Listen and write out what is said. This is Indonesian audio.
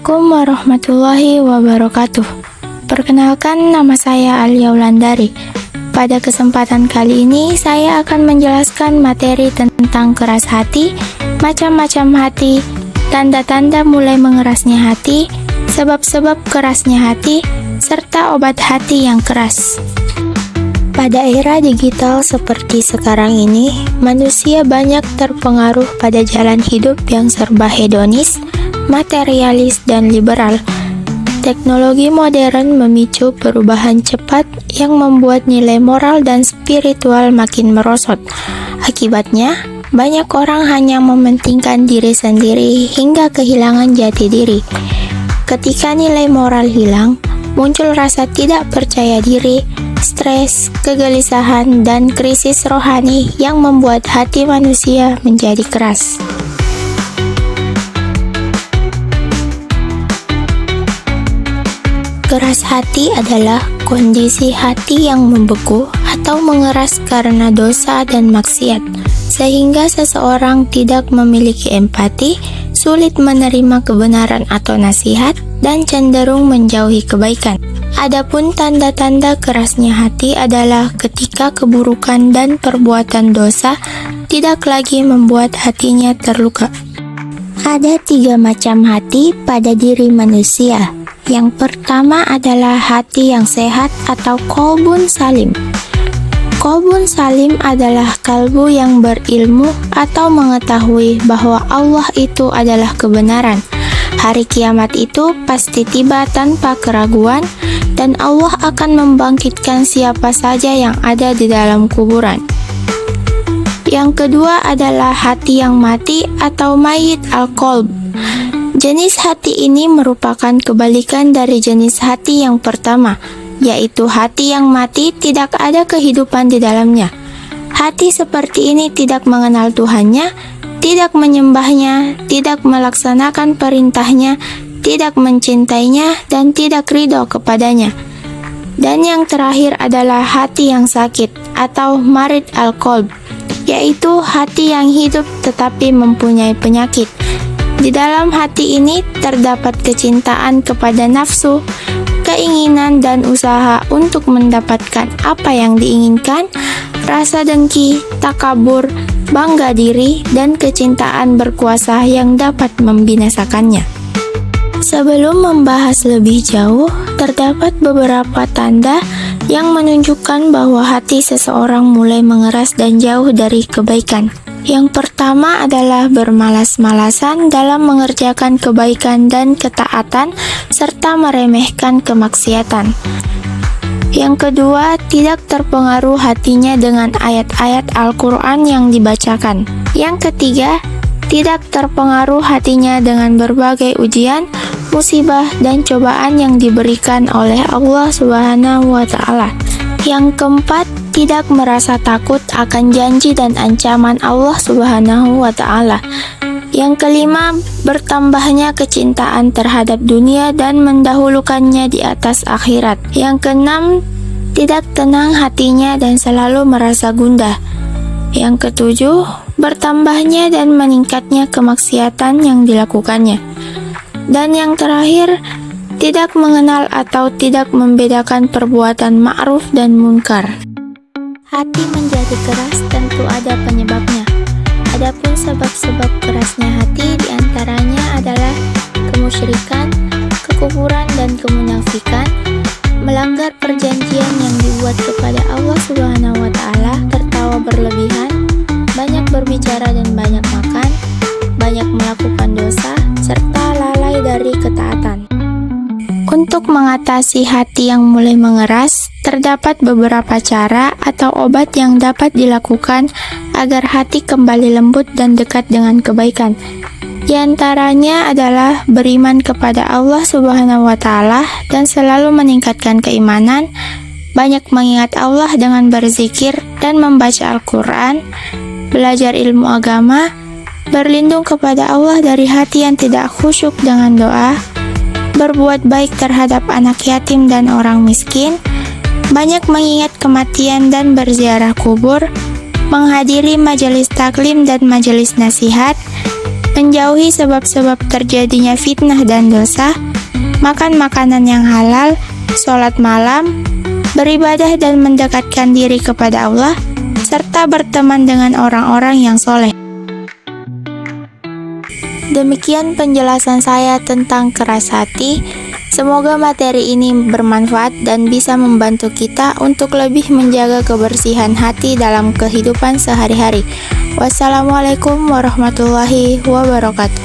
Assalamualaikum warahmatullahi wabarakatuh. Perkenalkan, nama saya Alia Wulandari. Pada kesempatan kali ini, saya akan menjelaskan materi tentang keras hati, macam-macam hati, tanda-tanda mulai mengerasnya hati, sebab-sebab kerasnya hati, serta obat hati yang keras. Pada era digital seperti sekarang ini, manusia banyak terpengaruh pada jalan hidup yang serba hedonis, materialis, dan liberal. Teknologi modern memicu perubahan cepat yang membuat nilai moral dan spiritual makin merosot. Akibatnya, banyak orang hanya mementingkan diri sendiri hingga kehilangan jati diri. Ketika nilai moral hilang, muncul rasa tidak percaya diri, stres, kegelisahan, dan krisis rohani yang membuat hati manusia menjadi keras. Keras hati adalah kondisi hati yang membeku atau mengeras karena dosa dan maksiat, sehingga seseorang tidak memiliki empati, sulit menerima kebenaran atau nasihat, dan cenderung menjauhi kebaikan. Adapun tanda-tanda kerasnya hati adalah ketika keburukan dan perbuatan dosa tidak lagi membuat hatinya terluka. Ada 3 macam hati pada diri manusia. Yang pertama adalah hati yang sehat atau qalbun salim. Qalbun salim adalah kalbu yang berilmu atau mengetahui bahwa Allah itu adalah kebenaran. Hari kiamat itu pasti tiba tanpa keraguan, dan Allah akan membangkitkan siapa saja yang ada di dalam kuburan. Yang kedua adalah hati yang mati atau mayit al-qalb. Jenis hati ini merupakan kebalikan dari jenis hati yang pertama, yaitu hati yang mati tidak ada kehidupan di dalamnya. Hati seperti ini tidak mengenal Tuhannya, tidak menyembahnya, tidak melaksanakan perintahnya, tidak mencintainya, dan tidak ridho kepadanya. Dan yang terakhir adalah hati yang sakit atau marid al-qalb, yaitu hati yang hidup tetapi mempunyai penyakit. Di dalam hati ini terdapat kecintaan kepada nafsu, keinginan dan usaha untuk mendapatkan apa yang diinginkan, rasa dengki, takabur, bangga diri, dan kecintaan berkuasa yang dapat membinasakannya. Sebelum membahas lebih jauh, terdapat beberapa tanda yang menunjukkan bahwa hati seseorang mulai mengeras dan jauh dari kebaikan. Yang pertama adalah bermalas-malasan dalam mengerjakan kebaikan dan ketaatan, serta meremehkan kemaksiatan. Yang kedua, tidak terpengaruh hatinya dengan ayat-ayat Al-Quran yang dibacakan. Yang ketiga, tidak terpengaruh hatinya dengan berbagai ujian, musibah, dan cobaan yang diberikan oleh Allah Subhanahu wa Ta'ala. Yang keempat, tidak merasa takut akan janji dan ancaman Allah Subhanahu wa Ta'ala. Yang kelima, bertambahnya kecintaan terhadap dunia dan mendahulukannya di atas akhirat. Yang keenam, tidak tenang hatinya dan selalu merasa gundah. Yang ketujuh, bertambahnya dan meningkatnya kemaksiatan yang dilakukannya. Dan yang terakhir, tidak mengenal atau tidak membedakan perbuatan ma'ruf dan munkar. Hati menjadi keras tentu ada penyebabnya. Adapun sebab-sebab kerasnya hati diantaranya adalah kemusyrikan, kekufuran, dan kemunafikan, melanggar perjanjian yang dibuat kepada Allah Subhanahu wa Ta'ala, tertawa berlebihan, banyak berbicara dan banyak makan, banyak melakukan dosa, serta lalai dari ketaatan. Untuk mengatasi hati yang mulai mengeras, terdapat beberapa cara atau obat yang dapat dilakukan agar hati kembali lembut dan dekat dengan kebaikan. Di antaranya adalah beriman kepada Allah Subhanahu wa Ta'ala dan selalu meningkatkan keimanan, banyak mengingat Allah dengan berzikir dan membaca Al-Quran, belajar ilmu agama, berlindung kepada Allah dari hati yang tidak khusyuk dengan doa, berbuat baik terhadap anak yatim dan orang miskin, banyak mengingat kematian dan berziarah kubur, menghadiri majelis taklim dan majelis nasihat, menjauhi sebab-sebab terjadinya fitnah dan dosa, makan makanan yang halal, sholat malam, beribadah dan mendekatkan diri kepada Allah, serta berteman dengan orang-orang yang soleh. Demikian penjelasan saya tentang keras hati. Semoga materi ini bermanfaat dan bisa membantu kita untuk lebih menjaga kebersihan hati dalam kehidupan sehari-hari. Wassalamualaikum warahmatullahi wabarakatuh.